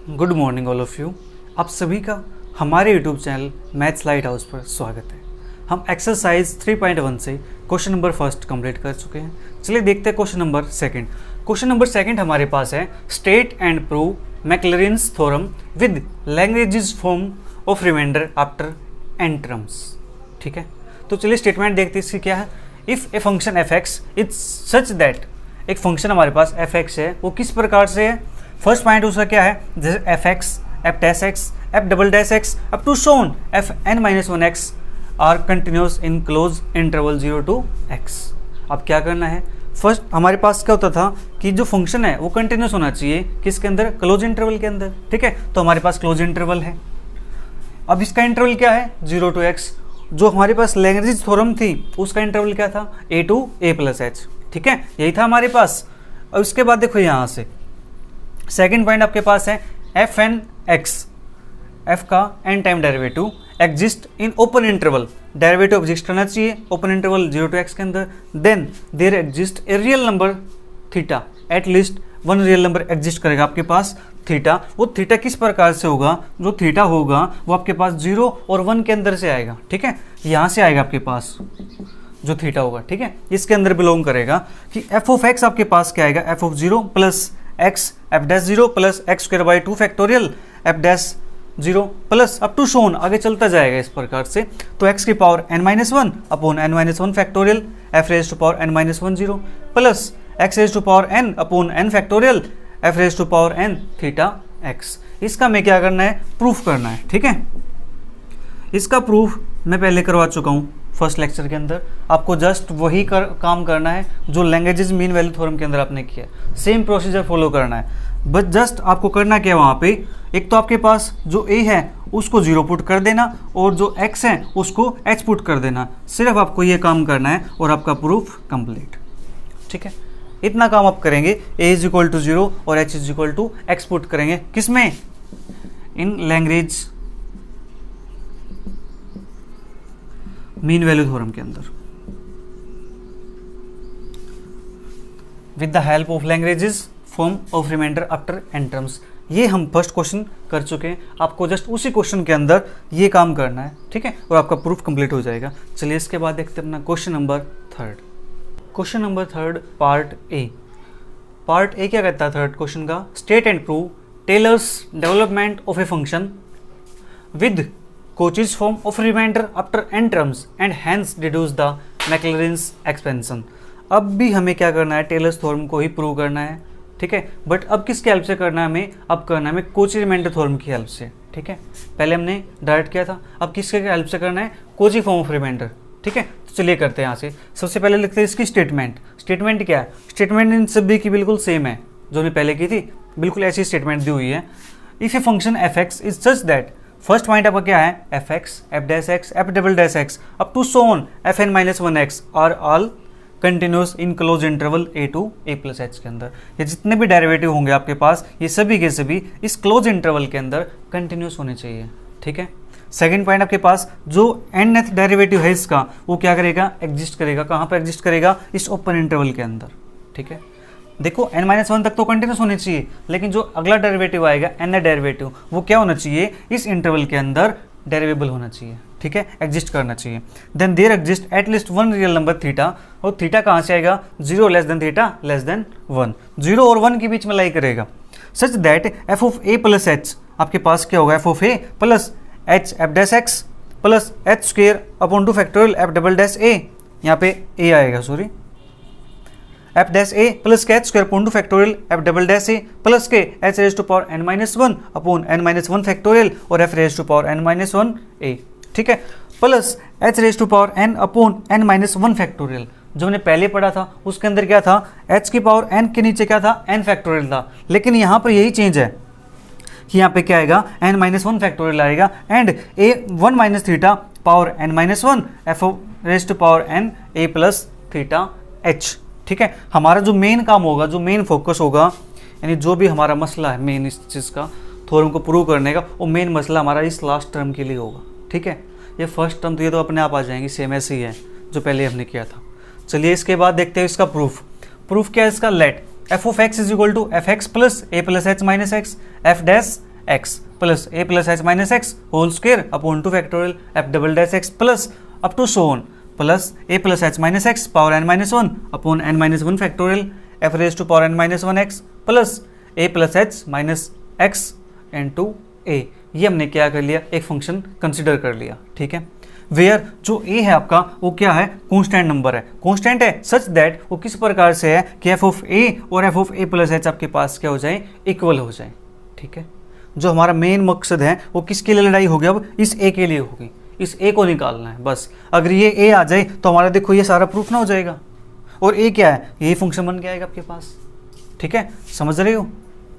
Good morning all of you. आप सभी का हमारे YouTube channel maths light house पर स्वागत है। हम एक्सरसाइज 3.1 से क्वेश्चन नंबर फर्स्ट कंप्लीट कर चुके हैं। चलिए देखते हैं question number second. Question number second हमारे पास है state and prove Maclaurin's theorem with Lagrange form of remainder after n terms. ठीक है, तो चलिए स्टेटमेंट देखते हैं इसकी क्या है। If A function F x is such that, एक फंक्शन हमारे पास एफ एक्स है, वो किस प्रकार से है। फर्स्ट पॉइंट उसका क्या है, जैसे F X, F dash x, F double dash x up to shown F N minus one x are continuous in close interval 0 to x। अब क्या करना है, फर्स्ट हमारे पास क्या होता था कि जो फंक्शन है वो कंटिन्यूस होना चाहिए किसके अंदर, क्लोज इंटरवल के अंदर। ठीक है, तो हमारे पास क्लोज इंटरवल है। अब इसका इंटरवल क्या है, 0 to x। जो हमारे पास लैग्रेंज थ्योरम थी उसका इंटरवल क्या था, a to a plus h। ठीक है, यही था हमारे पास। और उसके बाद देखो यहाँ से सेकेंड पॉइंट आपके पास है एफ एन एक्स, एफ का N time derivative exist in open interval, derivative exist करना चाहिए ओपन इंटरवल 0 to x के अंदर। Then there exist a real number theta, at least one real number exist करेगा आपके पास थीटा। वो theta किस प्रकार से होगा, जो थीटा होगा वो आपके पास 0 और 1 के अंदर से आएगा। ठीक है, यहाँ से आएगा आपके पास जो थीटा होगा। ठीक है, इसके अंदर बिलोंग करेगा कि एफ ऑफ एक्स आपके पास क्या आएगा, F of 0 plus X F dash 0 plus x square by 2 factorial F dash 0 plus up to shown, आगे चलता जाएगा इस प्रकार से। तो एक्स की power n-1 upon n-1 factorial F raise to power n-1 0 plus x raise to power n upon n factorial F raise to power n theta X. इसका मैं क्या करना है, प्रूफ करना है। ठीक है, इसका प्रूफ मैं पहले करवा चुका हूँ फर्स्ट लेक्चर के अंदर। आपको जस्ट वही काम करना है जो लैग्रेंज मीन वैल्यू थ्योरम के अंदर आपने किया, सेम प्रोसीजर फॉलो करना है। बस जस्ट आपको करना क्या है, वहाँ पे एक तो आपके पास जो a है उसको 0 पुट कर देना और जो x है उसको h पुट कर देना। सिर्फ आपको ये काम करना है और आपका प्रूफ कंप्लीट। ठीक है, इतना काम आप करेंगे। a इज इक्वल टू 0 और h is equal to x put करेंगे किसमें, in Lagrange mean value theorem के अंदर with the help of Lagrange form of remainder after n terms. ये हम फर्स्ट क्वेश्चन कर चुके हैं, आपको जस्ट उसी क्वेश्चन के अंदर ये काम करना है। ठीक है, और आपका प्रूफ कंप्लीट हो जाएगा। चलिए इसके बाद देखते हैं अपना question number third. Question number third part A. Part A क्या कहता है थर्ड क्वेश्चन का, state and prove Taylor's development of a function with Cauchy's form of remainder after n terms and hence deduce the Maclaurin's expansion। अब भी हमें क्या करना है, टेलर्स थ्योरम को ही प्रूव करना है। ठीक है, बट अब किसकी हेल्प से करना है हमें, अब करना है हमें Cauchy रिमाइंडर थ्योरम की हेल्प से। ठीक है, पहले हमने डायरेक्ट किया था, अब किसके हेल्प से करना है, Cauchy फॉर्म ऑफ रिमाइंडर। ठीक है, तो चलिए करते हैं यहाँ से। सबसे पहले लिखते हैं इसकी स्टेटमेंट। स्टेटमेंट क्या है, स्टेटमेंट इन सभी की बिल्कुल सेम है जो हमने पहले की थी, बिल्कुल ऐसी स्टेटमेंट दी हुई है। If a function F x is such that, first point आपका क्या है, F X, F dash x, F double dash x up to so on F N minus one x are all continuous in close interval a to a plus H के अंदर। ये जितने भी derivative होंगे आपके पास, ये सभी के सभी इस क्लोज इंटरवल के अंदर कंटिन्यूस होने चाहिए। ठीक है, सेकेंड पॉइंट आपके पास जो nth डेरिवेटिव है इसका, वो क्या करेगा, एग्जिस्ट करेगा। कहाँ पर एग्जिस्ट करेगा, इस ओपन इंटरवल के अंदर। ठीक है, देखो n-1 तक तो कंटिन्यूस होनी चाहिए, लेकिन जो अगला डेरिवेटिव आएगा n डेरिवेटिव, वो क्या होना चाहिए, इस इंटरवल के अंदर डेरिवेबल होना चाहिए। ठीक है, एग्जिस्ट करना चाहिए। Then there exist at least one real number theta, और थीटा कहाँ से आएगा, 0 less than theta less than 1, 0 और 1 के बीच में लाई करेगा। Such that F of A plus H, आपके पास क्या होगा, F of A plus H F dash x plus H square upon 2 factorial F double dash A, यहाँ पे ए आएगा, sorry, F dash A plus K H square upon 2 factorial F double dash A plus K H raise to power n-1 upon n-1 factorial और F raise to power n-1 A. ठीक है, plus H raise to power n upon n-1 factorial. जो हमने पहले पढ़ा था उसके अंदर क्या था, h की पावर n के नीचे क्या था, n फैक्टोरियल था, लेकिन यहाँ पर यही चेंज है कि यहाँ पे क्या आएगा, n-1 फैक्टोरियल आएगा and a 1 minus theta power n-1 F raise to power n a plus theta h। ठीक है, हमारा जो मेन काम होगा, जो मेन फोकस होगा, यानी जो भी हमारा मसला है मेन इस चीज़ का, थ्योरम को प्रूव करने का, वो मेन मसला हमारा इस लास्ट टर्म के लिए होगा। ठीक है, ये फर्स्ट टर्म तो ये तो अपने आप आ जाएंगी, सेम ऐसे ही है जो पहले हमने किया था। चलिए इसके बाद देखते हैं इसका प्रूफ। प्रूफ क्या है इसका, let F of X is equal to F X plus A plus H minus x F dash x plus A plus H minus X whole square upon 2 factorial F double dash x plus up to so on plus A plus H minus x power N minus one upon N minus one factorial F raise to power N minus one X plus A plus H minus x into ए। ये हमने क्या कर लिया, एक function consider कर लिया, ठीक है। वेयर जो ए है आपका वो क्या है, कांस्टेंट नंबर है, कांस्टेंट है सच दैट वो किस प्रकार से है कि एफ ऑफ ए और F of A plus H आपके पास क्या हो जाए, इक्वल हो जाए, ठीक है। जो हमारा मेन मकसद है वो किसके लिए लड़ाई होगी, अब इस ए के लिए होगी, इस ए को निकालना है बस। अगर ये ए आ जाए तो हमारा देखो ये सारा प्रूफ ना हो जाएगा, और ए क्या है, ये फंक्शन बन के आएगा आपके पास, ठीक है, समझ रहे हो।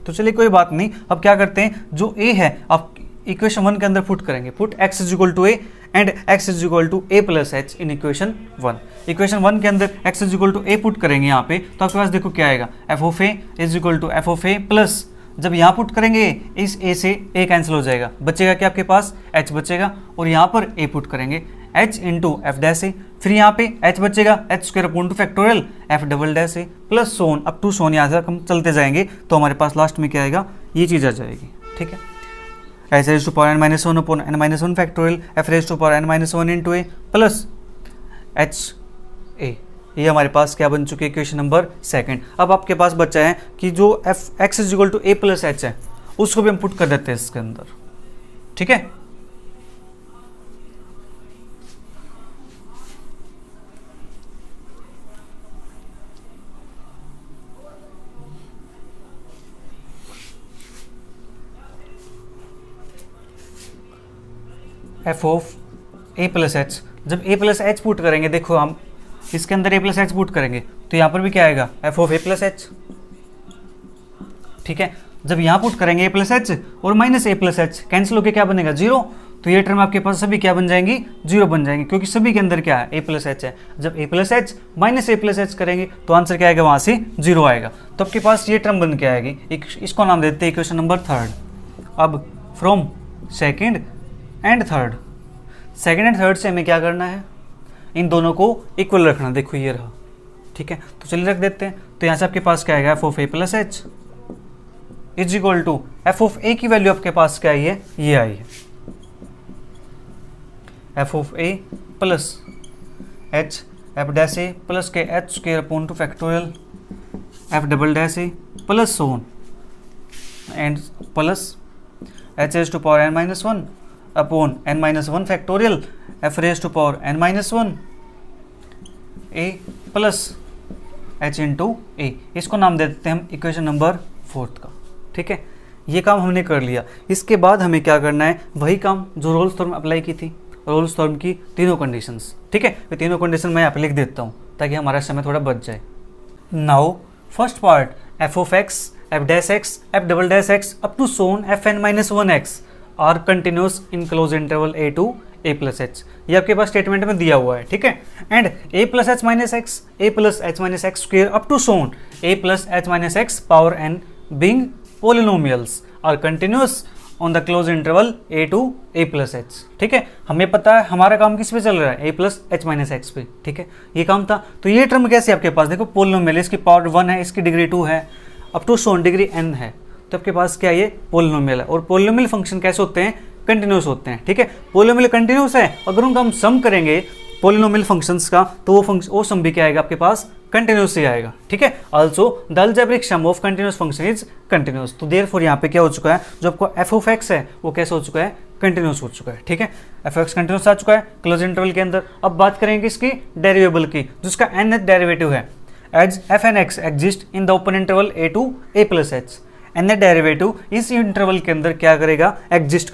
तो चलिए कोई बात नहीं, अब क्या करते हैं, जो ए है आप इक्वेशन 1 के अंदर पुट करेंगे, put x is equal to A and x is equal to A plus H in equation 1। Equation 1 के अंदर x is equal to A put करेंगे यहाँ पे, तो आपके पास देखो क्या आएगा, F of A is equal to F of A plus, जब यहाँ पुट करेंगे इस a से a कैंसिल हो जाएगा, बचेगा क्या आपके पास, h बचेगा, और यहाँ पर a पुट करेंगे h into F dash A, फिर यहाँ पे h बचेगा H square upon two factorial F double dash A plus so on up to so on, यहाँ से हम चलते जाएंगे तो हमारे पास लास्ट में क्या आएगा, ये चीज़ आ जाएगी, ठीक है। H raise to power N minus one upon N minus one factorial F raise to power N minus one into A plus H A, ये हमारे पास क्या बन चुकी है, इक्वेशन नंबर 2। अब आपके पास बचा है कि जो f x is equal to A plus h है उसको भी हम पुट कर देते हैं इसके अंदर, ठीक है। F of A plus H, जब ए प्लस एच पुट करेंगे, देखो हम इसके अंदर ए प्लस एच पुट करेंगे तो यहाँ पर भी क्या आएगा, F of A plus h, ठीक है। जब यहाँ पुट करेंगे ए प्लस एच और माइनस ए प्लस एच कैंसिल होकर क्या बनेगा, जीरो, तो ये टर्म आपके पास सभी क्या बन जाएंगी, जीरो बन जाएंगी, क्योंकि सभी के अंदर क्या है, ए प्लस एच है। जब ए प्लस एच माइनस ए प्लस एच करेंगे तो आंसर क्या आएगा, वहाँ से जीरो आएगा, तो आपके पास ये टर्म बन के आएगी, इसको नाम देते हैं इक्वेशन नंबर 3। अब from second and third, second and third से हमें क्या करना है, इन दोनों को इक्वल रखना, देखो ये रहा, ठीक है। तो चलिए रख देते हैं, तो यहाँ से आपके पास क्या आएगा, F of A plus H is equal to F of A की वैल्यू आपके पास क्या आई है, ये आई है, F of A plus H F dash A plus K H square upon two factorial F double dash A plus so on and plus H raise to power N minus one upon N minus one factorial F raise to power N minus one A plus H into A, इसको नाम दे देते हैं हम equation number 4 का, ठीक है। ये काम हमने कर लिया। इसके बाद हमें क्या करना है, वही काम जो रोल्स थ्योरम अप्लाई की थी, रोल्स थ्योरम की तीनों कंडीशंस, ठीक है। ये तीनों कंडीशन मैं यहाँ पे लिख देता हूँ ताकि हमारा समय थोड़ा बच जाए। Now first part f of x F dash x F double dash x up to so on F N minus one x are continuous in close interval A to A plus h, ये आपके पास statement में दिया हुआ है, ठीक है। And a plus H minus x a plus H minus x square up to so on a plus H minus x power n being polynomials are continuous on the close interval A to A plus h, ठीक है। हमें पता है हमारा काम किस पे चल रहा है, ए प्लस एच माइनस एक्स पे, ठीक है, ये काम था। तो ये टर्म कैसे आपके पास, देखो पोलिनोमियल, इसकी पावर 1 है, इसकी डिग्री 2 है, up to so on degree n है, तो आपके पास क्या ये पोलिनोमियल है। और पोलिनोमियल फंक्शन कैसे होते हैं, कंटिन्यूस होते हैं, ठीक है। पोलिनोमियल कंटिन्यूस है, अगर उनका हम सम करेंगे पोलिनोमियल फंक्शंस का तो वो सम भी क्या आएगा आपके पास, कंटिन्यूस ही आएगा, ठीक है। Also the algebraic sum of continuous function is continuous. तो देयरफॉर यहाँ पे क्या हो चुका है, जो आपको एफ ऑफ एक्स है वो कैसे हो चुका है, कंटिन्यूस हो चुका है, ठीक है। एफ एक्स कंटिन्यूस आ चुका है क्लोज इंटरवल के अंदर। अब बात करेंगे इसकी डेरिवेबल की, जिसका nth डेरिवेटिव है, as f N x exist in the open interval A to A plus h. nth derivative इस इंटरवल के अंदर क्या करेगा, एग्जिस्ट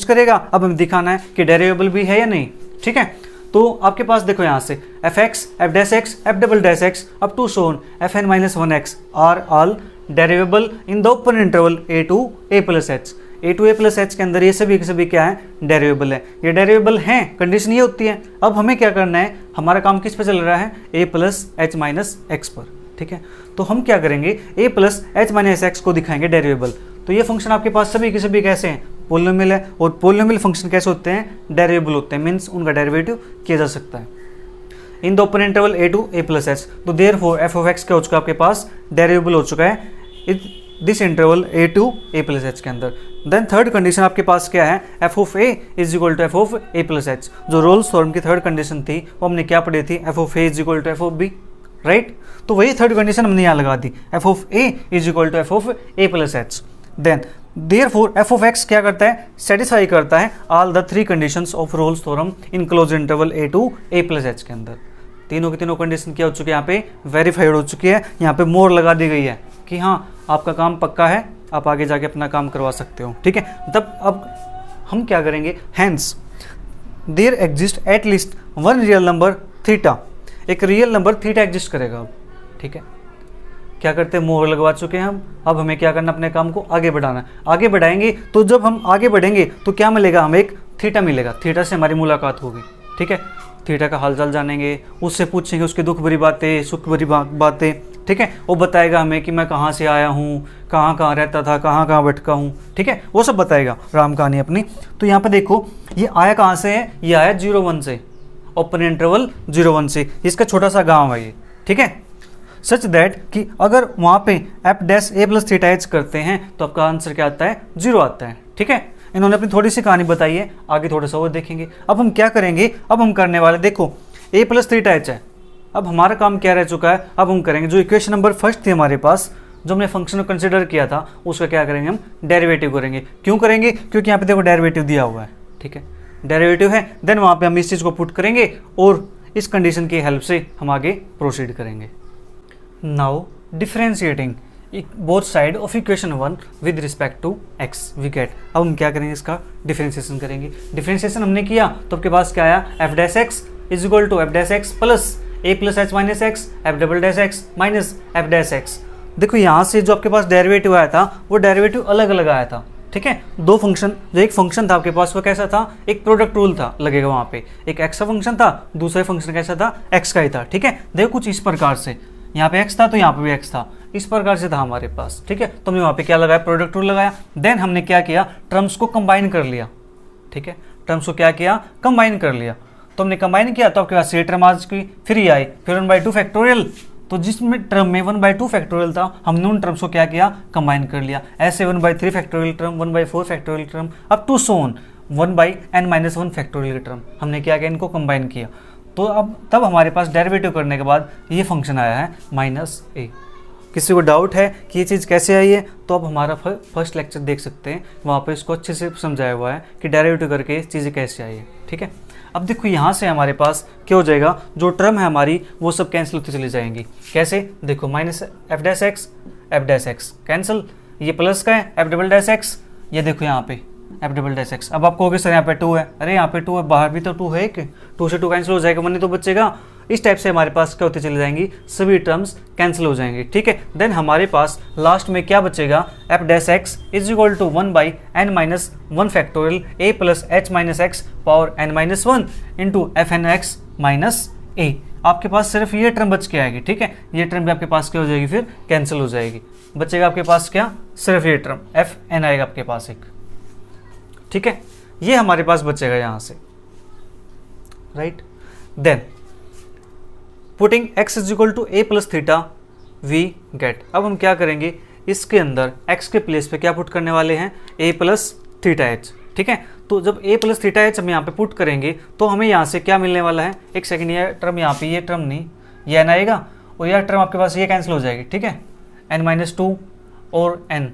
करेगा। अब हमें दिखाना है कि डेरिवेबल भी है या नहीं, ठीक है। तो आपके पास देखो यहाँ से F X F dash x F double dash x up to so on F N minus one x are all derivable in the open interval A to A plus H. A to A plus H के अंदर ये सभी के सभी क्या है, डेरिवेबल है। ये डेरिवेबल हैं, कंडीशन ये होती है। अब हमें क्या करना है, हमारा काम किस पे चल रहा है, ए प्लस एच माइनस एक्स पर, ठीक है। तो हम क्या करेंगे, ए प्लस एच माइनस एक्स को दिखाएंगे डेरिवेबल। तो ये फंक्शन आपके पास सभी के सभी कैसे हैं, पोलिनोमियल है। और पोलिनोमियल फंक्शन कैसे होते हैं, डेरिवेबल होते हैं, मीन्स उनका डेरिवेटिव किया जा सकता है in the open interval A to A plus h. तो देयरफॉर एफ ऑफ एक्स क्या हो चुका है आपके पास, डेरिवेबल हो चुका है this interval A to A plus H के अंदर। देन थर्ड कंडीशन आपके पास क्या है, F of A is equal to F of A plus h. जो रोल्स थ्योरम की थर्ड कंडीशन थी वो हमने क्या पढ़ी थी, f of A is equal to F of b, right. तो वही थर्ड कंडीशन हमने यहाँ लगा दी, f of A is equal to F of A plus h. Then therefore f of x क्या करता है, सेटिस्फाई करता है all the three conditions of Rolle's theorem in close interval A to A plus H के अंदर। तीनों की तीनों कंडीशन क्या हो चुकी है, यहाँ पे वेरीफाइड हो चुकी है, यहाँ पे मोर लगा दी गई है कि हाँ आपका काम पक्का है, आप आगे जाके अपना काम करवा सकते हो, ठीक है। तब अब हम क्या करेंगे, hence there exist at least one real number theta, एक रियल नंबर थीटा एग्जिस्ट करेगा अब, ठीक है। क्या करते हैं, मोहर लगवा चुके हैं हम, अब हमें क्या करना, अपने काम को आगे बढ़ाना है। आगे बढ़ाएंगे तो जब हम आगे बढ़ेंगे तो क्या मिलेगा, हमें एक थीटा मिलेगा, थीटा से हमारी मुलाकात होगी, ठीक है। थीटा का हालचाल जानेंगे, उससे पूछेंगे उसकी दुख भरी बातें, सुख भरी बातें, ठीक है। वो बताएगा हमें कि मैं कहाँ से आया हूँ, कहाँ कहाँ रहता था, कहाँ कहाँ भटका हूँ, ठीक है, वो सब बताएगा राम कहानी अपनी। तो यहाँ पे देखो ये आया कहाँ से है, ये आया 0-1 से, ओपन इंटरवल 0-1 से, इसका छोटा सा गाँव है ये, ठीक है। सच दैट कि अगर वहाँ पे F dash A plus theta H करते हैं तो आपका आंसर क्या आता है, 0 आता है, ठीक है। इन्होंने अपनी थोड़ी सी कहानी बताई है, आगे थोड़ा सा और देखेंगे। अब हम क्या करेंगे, अब हम करने वाले देखो ए प्लस थीटा एच है, अब हमारा काम क्या रह चुका है, अब हम करेंगे जो इक्वेशन नंबर फर्स्ट थी हमारे पास, जो हमने फंक्शन को कंसिडर किया था, उसका क्या करेंगे, हम डेरिवेटिव करेंगे। क्यों करेंगे, क्योंकि यहाँ पे देखो डेरिवेटिव दिया हुआ है, ठीक है, डेरिवेटिव है। देन वहाँ पे हम इस चीज़ को पुट करेंगे और इस कंडीशन की हेल्प से हम आगे प्रोसीड करेंगे। Now differentiating both side of equation 1 with respect to x we get. अब हम क्या करेंगे, इसका डिफरेंशिएशन करेंगे। डिफरेंशिएशन हमने किया तो आपके पास क्या आया, f dash x is equal to f dash x plus A plus H minus x F double dash x minus f dash x. देखो यहाँ से जो आपके पास डेरिवेटिव आया था वो डेरिवेटिव अलग अलग आया था, ठीक है। दो फंक्शन, जो एक फंक्शन था आपके पास वो कैसा था, एक प्रोडक्ट रूल था लगेगा वहाँ पे, एक एक्स का फंक्शन था, दूसरा फंक्शन कैसा था, एक्स का ही था, ठीक है। देखो कुछ इस प्रकार से, यहाँ पे एक्स था तो यहाँ पे भी एक्स था, इस प्रकार से था हमारे पास, ठीक है। तो हमने वहाँ पे क्या लगाया, प्रोडक्ट रूल लगाया। देन हमने क्या किया, टर्म्स को कंबाइन कर लिया, ठीक है, टर्म्स को क्या किया, कंबाइन कर लिया। तो हमने कंबाइन किया तो आपके पास ये टर्म आज की फिर ये आई, फिर 1/2 फैक्टोरियल, तो जिसमें टर्म में 1/2 फैक्टोरियल था हमने उन टर्म्स को क्या किया, कंबाइन कर लिया। ऐसे 1/3 factorial term, 1/4 factorial term, up to so on 1/n-1 factorial term, हमने क्या किया, इनको कंबाइन किया। तो अब तब हमारे पास डेरिवेटिव करने के बाद ये फंक्शन आया है -a। किसी को डाउट है कि ये चीज़ कैसे आई है तो अब हमारा फर्स्ट लेक्चर देख सकते हैं, वहाँ पे इसको अच्छे से समझाया हुआ है कि डेरिवेटिव करके चीज़ें कैसे आई है, ठीक है। अब देखो यहाँ से हमारे पास क्या हो जाएगा, जो टर्म है हमारी वो सब कैंसिल होती चली जाएंगी। कैसे, देखो minus f dash x cancel, ये प्लस का है एफ डबल डैश एक्स, ये देखो यहाँ पे एफ डबल डैश एक्स। अब आपको होगा सर यहाँ पे 2 है, अरे यहाँ पे 2 है, बाहर भी तो 2 है, 2 से 2 कैंसिल हो जाएगा, 1 तो बचेगा। इस टाइप से हमारे पास क्या होती चली जाएंगी, सभी टर्म्स कैंसिल हो जाएंगे, ठीक है। देन हमारे पास लास्ट में क्या बचेगा, f dash x is equal to 1/n-1 factorial a plus H minus x power n-1 into f N x minus a. आपके पास सिर्फ ये टर्म बच के आएगी, ठीक है। ये टर्म भी आपके पास क्या हो जाएगी, फिर कैंसिल हो जाएगी। बचेगा आपके पास क्या, सिर्फ ये टर्म एफ एन आएगा आपके पास एक, ठीक है। ये हमारे पास बचेगा यहाँ से, right. Then putting x is equal to A plus theta we get. अब हम क्या करेंगे, इसके अंदर x के प्लेस पे क्या पुट करने वाले हैं, a प्लस थीटा एच, ठीक है। तो जब a प्लस थीटा एच हम यहाँ पे पुट करेंगे तो हमें यहाँ से क्या मिलने वाला है, एक सेकंड, ये टर्म यहाँ पे, ये टर्म नहीं, ये n आएगा और यह टर्म आपके पास ये कैंसिल हो जाएगी, ठीक है। n-2 और n,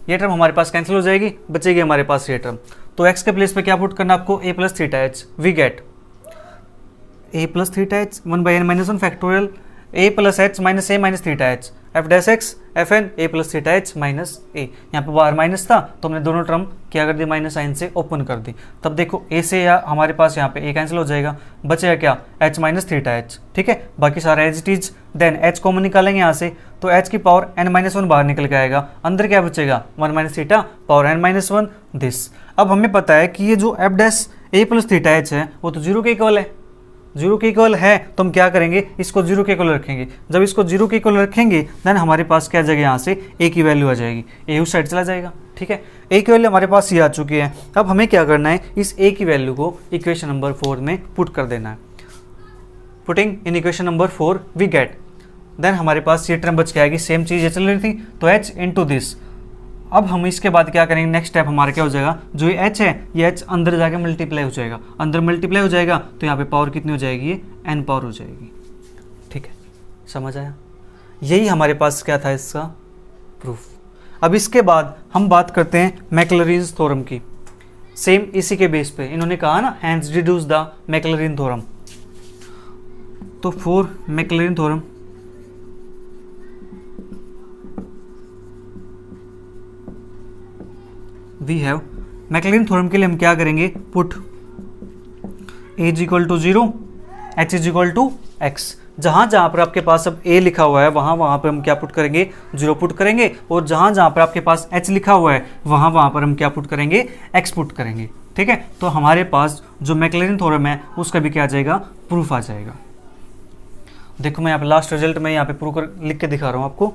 ये टर्म हमारे पास कैंसिल हो जाएगी, बचेगी हमारे पास ये टर्म। तो x के प्लेस पे क्या पुट करना आपको, a plus theta h we get a plus theta h 1/n-1 factorial a plus H minus a minus theta h F dash x f n a plus theta h minus a. यहाँ पे बाहर minus था तो हमने दोनों term क्या कर दी, minus sign से ओपन कर दी। तब देखो a से हमारे पास यहाँ पे a कैंसिल हो जाएगा, बचेगा क्या, h माइनस थीटा एच, ठीक है। बाकी सारा as it is. Then h common निकालेंगे यहाँ से तो h की पावर n-1 बाहर निकल के आएगा, अंदर क्या बचेगा, 1 minus theta power n-1 this. अब हमें पता है कि ये जो F dash A plus theta H है वो तो 0 के इक्वल है, 0 के इक्वल है तो हम क्या करेंगे, इसको 0 के इक्वल रखेंगे। जब इसको 0 के इक्वल रखेंगे देन हमारे पास क्या आ जाएगा, यहाँ से a की वैल्यू आ जाएगी, a उस साइड चला जाएगा, ठीक है। a की वैल्यू हमारे पास ये आ चुकी है। अब हमें क्या करना है, इस a की वैल्यू को इक्वेशन नंबर 4 में पुट कर देना है। Putting in equation number 4 we get then हमारे पास ये टर्म बच के आएगी, सेम चीज़ ये चल रही थी तो h इंटू दिस। अब हम इसके बाद क्या करेंगे, नेक्स्ट स्टेप हमारा क्या हो जाएगा, जो ये h है ये h अंदर जाके मल्टीप्लाई हो जाएगा, अंदर मल्टीप्लाई हो जाएगा तो यहाँ पे पावर कितनी हो जाएगी, ये n पावर हो जाएगी। ठीक है, समझ आया? यही हमारे पास क्या था इसका प्रूफ। अब इसके बाद हम बात करते हैं मैक्लॉरिन्स थ्योरम की। सेम इसी के बेस पे इन्होंने कहा ना, hence deduce the Maclaurin theorem. तो for Maclaurin theorem we have, Maclaurin theorem के लिए हम क्या करेंगे, put a is equal to 0, h is equal to x। जहाँ जहाँ पर आपके पास अब a लिखा हुआ है वहाँ वहाँ पर हम क्या पुट करेंगे, 0 पुट करेंगे, और जहाँ जहाँ पर आपके पास h लिखा हुआ है वहाँ वहाँ पर हम क्या पुट करेंगे, x पुट करेंगे। ठीक है, तो हमारे पास जो मैक्लॉरिन थ्योरम है उसका भी क्या आ जाएगा, प्रूफ आ जाएगा। देखो मैं यहाँ पे लास्ट रिजल्ट में यहाँ पे प्रूफ लिख के दिखा रहा हूँ आपको।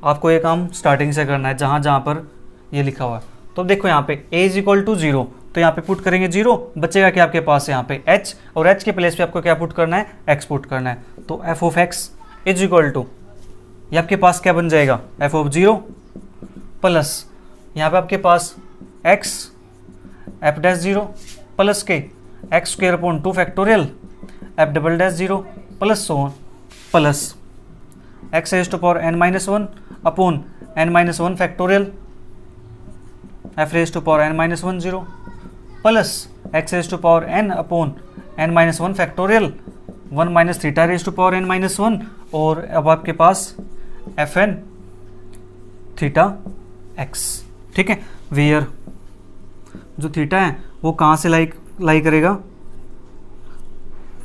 आपको ये काम स्टार्टिंग से करना है जहाँ जहाँ पर ये लिखा हुआ है। तो देखो यहाँ पे a इज इक्वल टू 0, तो यहाँ पे पुट करेंगे 0, बचेगा कि आपके पास यहाँ पे h, और h के प्लेस पे आपको क्या पुट करना है, x पुट करना है। तो f of x is equal to, ये आपके पास क्या बन जाएगा, f ऑफ 0 प्लस यहाँ पे आपके पास x f डैश 0 प्लस के x square upon 2 factorial f double dash 0 plus so on, plus x raise to power n minus 1 upon n minus 1 factorial f raise to power n minus 1 0 plus x raise to power n upon n minus 1 factorial 1 minus theta raise to power n minus 1, और अब आपके पास fn theta x। ठीक है, where जो theta है वो कहाँ से लाई करेगा,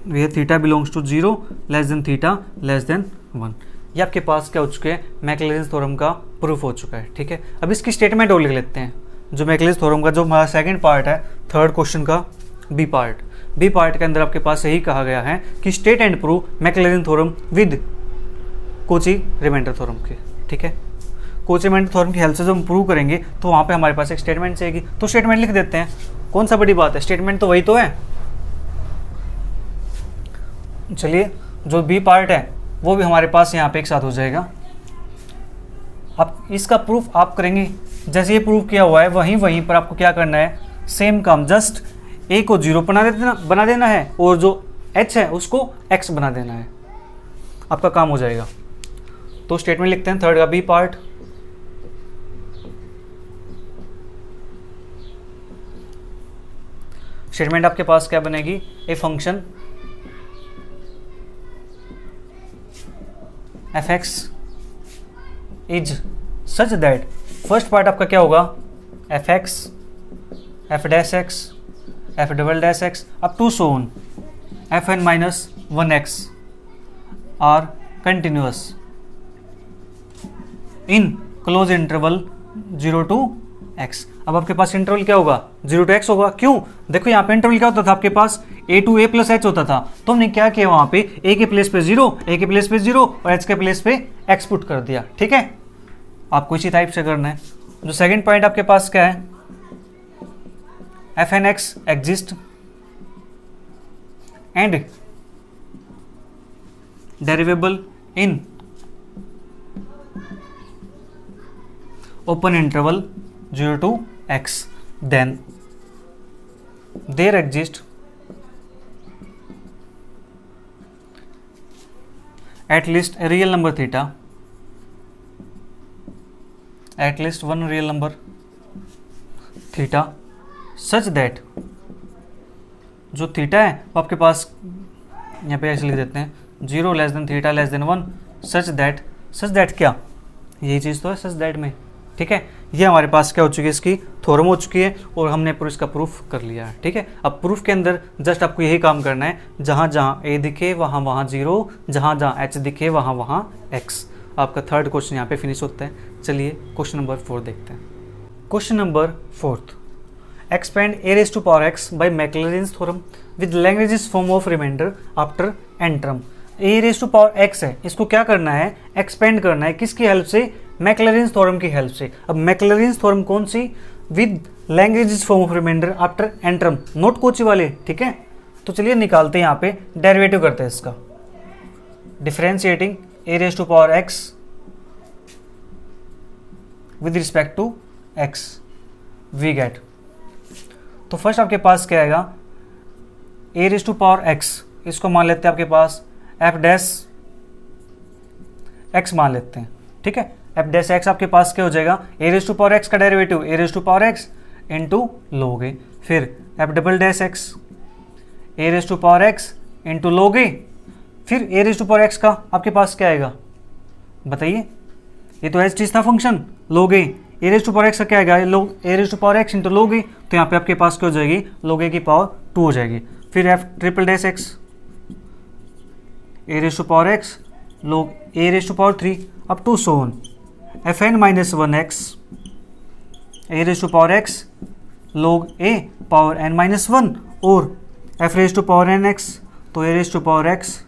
where theta belongs to 0 less than theta less than 1। ये आपके पास क्या हो चुके हैं, मैक्लॉरिन थ्योरम का प्रूफ हो चुका है। ठीक है, अब इसकी स्टेटमेंट और लिख लेते हैं। जो मैक्लॉरिन थ्योरम का जो हमारा सेकंड पार्ट है, थर्ड क्वेश्चन का बी पार्ट के अंदर आपके पास यही कहा गया है कि state and prove Maclaurin theorem with Cauchy remainder theorem के। ठीक है, कोची रिमाइंडर थ्योरम की हेल्प से जब हम प्रूव करेंगे तो वहाँ पे हमारे पास एक स्टेटमेंट चाहिए। तो स्टेटमेंट लिख देते हैं, कौन सा बड़ी बात है, स्टेटमेंट तो वही तो है। चलिए, जो बी पार्ट है वो भी हमारे पास यहाँ पे एक साथ हो जाएगा। अब इसका प्रूफ आप करेंगे, जैसे ये प्रूफ किया हुआ है वहीं पर आपको क्या करना है, सेम काम, जस्ट a को 0 बना देना है और जो h है उसको x बना देना है, आपका काम हो जाएगा। तो स्टेटमेंट लिखते हैं थर्ड का बी पार्ट। स्टेटमेंट आपके पास क्या बनेगी, a function fx is such that, first part आपका क्या होगा, fx f dash x f double dash x up to so on fn minus 1x are continuous in close interval 0 to x। अब आपके पास interval क्या होगा, 0 to x होगा। क्यों, देखो यहाँ पे इंटरवल क्या होता था आपके पास, a to a plus h होता था, तो हमने क्या किया वहाँ पे a के प्लेस पे 0, a के प्लेस पे 0 और h के प्लेस पे x पुट कर दिया। ठीक है, आपको इसी टाइप से करना है। जो सेकंड पॉइंट आपके पास क्या है, fn x exist and derivable in open interval 0 to x, then there exist at least a real number theta, at least one real number theta such that, जो थीटा है वो आपके पास यहाँ पे ऐसे लिख देते हैं 0 less than theta less than 1 such that क्या, यही चीज़ तो है सच दैट में। ठीक है, ये हमारे पास क्या हो चुकी है, इसकी थ्योरम हो चुकी है और हमने पूरा इसका प्रूफ कर लिया है। ठीक है, अब प्रूफ के अंदर जस्ट आपको यही काम करना है, जहाँ जहाँ a दिखे वहाँ वहाँ 0, जहाँ जहाँ h दिखे वहाँ वहाँ x। आपका थर्ड क्वेश्चन यहाँ पे फिनिश होता है। चलिए क्वेश्चन नंबर 4 देखते हैं। Question number 4, expand a raised to power x by Maclaurin's theorem with Lagrange's form of remainder after n term। a raised to power x है, इसको क्या करना है, एक्सपेंड करना है, किसकी हेल्प से, मैक्लॉरिन्स थ्योरम की हेल्प से। अब मैक्लॉरिन्स थ्योरम कौन सी, with Lagrange's form of remainder after n term, not Cauchy वाले। ठीक है, तो चलिए निकालते हैं, यहाँ पे डेरिवेटिव करते हैं इसका, differentiating a raise to power x with respect to x we get. तो फर्स्ट आपके पास क्या आएगा, a raise to power x, इसको मान लेते हैं आपके पास एफ डैश एक्स मान लेते हैं, ठीक है। एफ डैश एक्स आपके पास क्या हो जाएगा, a raise to power x का derivative a raise to power x into log a, फिर f double dash x a raise to power x into log a, फिर a raise to power x का आपके पास क्या आएगा बताइए, ये तो एच चीज था function log a raise to power x का क्या आएगा, log a raise to power x into log a, तो यहाँ पे आपके पास क्या हो जाएगी, लोग ए की पावर 2 हो जाएगी। फिर f triple dash x a raise to power x log a raise to power 3 up to so on, f N minus 1 x a raise to power x log a power N minus 1 और F raise to power n x, तो a raise to power x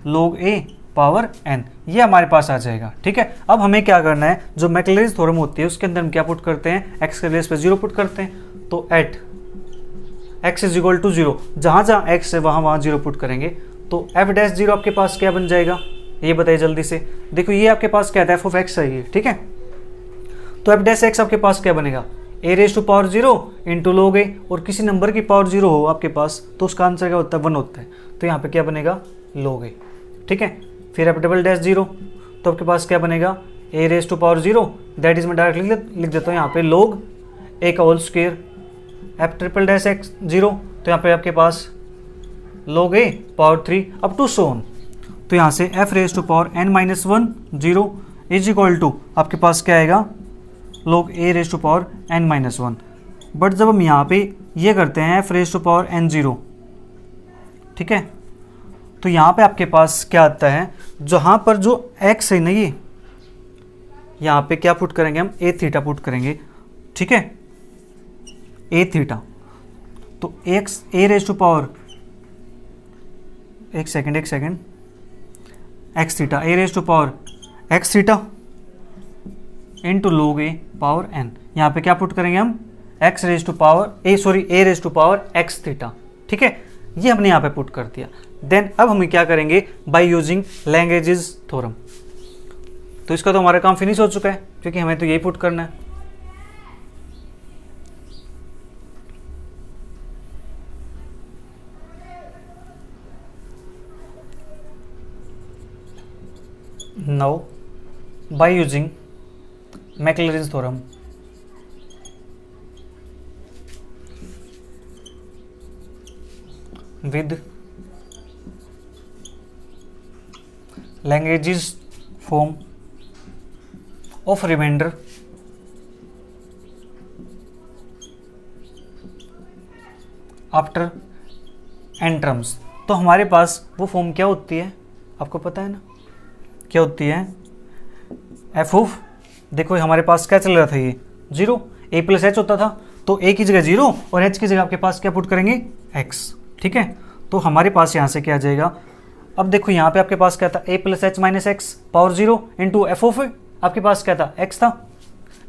log a power N, ये हमारे पास आ जाएगा, ठीक है। अब हमें क्या करना है, जो मैक्लैरिन्स थ्योरम होती है उसके अंदर हम क्या पुट करते हैं, एक्स के बेस पे 0 पुट करते हैं, तो at x is equal to 0, जहाँ जहाँ एक्स है वहाँ 0 पुट करेंगे, तो एफ डैश 0 आपके पास क्या बन जाएगा, ये बताइए जल्दी से। देखो ये आपके पास क्या था, एफ ऑफ एक्स है ये, ठीक है। तो एफ डैश एक्स आपके पास क्या बनेगा, a raise to power 0 into log a, और किसी नंबर की पावर 0 हो आपके पास तो उसका आंसर क्या होता है 1 होता है, तो यहाँ पे क्या बनेगा लोग ए, ठीक है। फिर एफ डबल डैश 0, तो आपके पास क्या बनेगा, a raise to power 0, that is मैं डायरेक्टली लिख देता हूँ यहाँ पे लोग ए का whole square, f triple dash x 0, तो यहाँ पे आपके पास log a power 3 up to so on, तो यहाँ से f raise to power N minus 1 0 is equal to आपके पास क्या आएगा, log a raise to power N minus 1। But जब हम यहाँ पे ये करते हैं f raise to power n 0, ठीक है, तो यहाँ पे आपके पास क्या आता है, जहाँ पर जो x है ना ये, यहाँ पे क्या पुट करेंगे हम, ए थीटा पुट करेंगे, ठीक है, ए थीटा, तो x a raise to power एक second x theta a raise to power x theta into log a power N, यहाँ पे क्या पुट करेंगे हम, x raise to power a raise to power x theta, ठीक है, ये हमने यहाँ पे पुट कर दिया। देन अब हम क्या करेंगे, बाय यूजिंग लैंग्वेजेस थ्योरम, तो इसका तो हमारा काम फिनिश हो चुका है क्योंकि हमें तो यही पुट करना है। Now by using Maclaurin's theorem, with Lagrange's form of remainder after n terms, तो हमारे पास वो फॉर्म क्या होती है आपको पता है ना, क्या होती है, एफ ऑफ, देखो हमारे पास क्या चल रहा था ये 0, ए प्लस एच होता था, तो ए की जगह 0 और एच की जगह आपके पास क्या पुट करेंगे x, ठीक है। तो हमारे पास यहाँ से क्या आ जाएगा, अब देखो यहाँ पे आपके पास क्या था, a plus H minus x power 0 into f of, आपके पास क्या था, x था,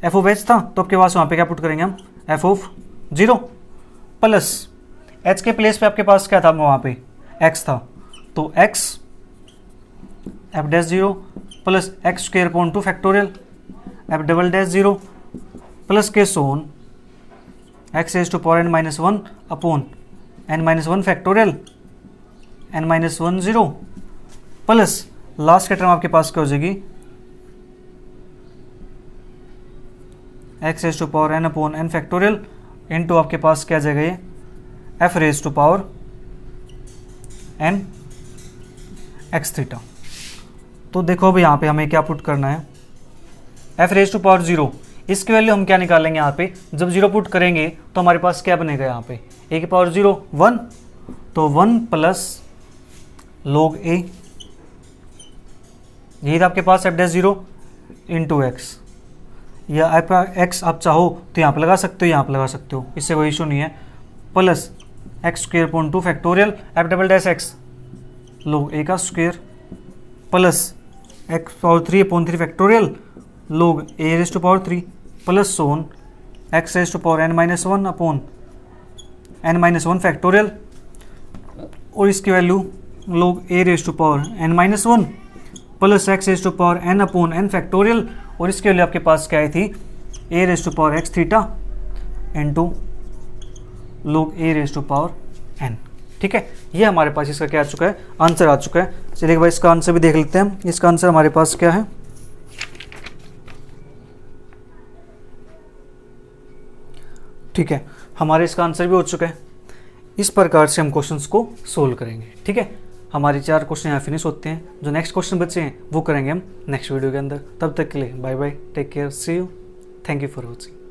एफ ऑफ एच था, तो आपके पास वहाँ पे क्या पुट करेंगे हम, एफ ऑफ 0 प्लस एच के प्लेस पे आपके पास क्या था वहाँ पे x था, तो x f dash 0 plus x square upon 2 factorial F double dash 0 plus के सोन x raise to power N minus 1 upon N minus 1 factorial n minus 1 0 plus last का टर्म आपके पास क्या हो जाएगी, x raise to power n upon n factorial into आपके पास क्या आ जाएगा ये f raise to power n x theta. तो देखो अब यहाँ पे हमें क्या पुट करना है, एफ रेज टू पावर 0, इसकी वैल्यू हम क्या निकालेंगे यहाँ पे, जब 0 पुट करेंगे तो हमारे पास क्या बनेगा यहाँ पे, ए की पावर 0 1, तो 1 प्लस log a, यही था आपके पास एफ डैश 0 इंटू एक्स, या आपका एक्स आप चाहो तो यहाँ पे लगा सकते हो, यहाँ पे लगा सकते हो, इससे कोई इशू नहीं है, plus x square upon 2 factorial F double dash x log a का square plus x power 3 upon 3 factorial log a raise to power 3 plus so on x raise to power N minus 1 upon N minus 1 factorial, और इसकी value log a raise to power N minus 1 plus x raise to power n upon n factorial, और इसके value आपके पास क्या आई थी, a raise to power x theta into log a raise to power n. ठीक है, ये हमारे पास इसका क्या आ चुका है, आंसर आ चुका है। चलिए भाई इसका आंसर भी देख लेते हैं। इसका आंसर हमारे पास क्या है, ठीक है, हमारे इसका आंसर भी हो चुका है। इस प्रकार से हम क्वेश्चंस को सोल्व करेंगे। ठीक है, हमारे 4 क्वेश्चन यहाँ फिनिश होते हैं। जो नेक्स्ट क्वेश्चन बचे हैं वो करेंगे हम नेक्स्ट वीडियो के अंदर। तब तक के लिए bye bye, take care, see you, thank you for watching.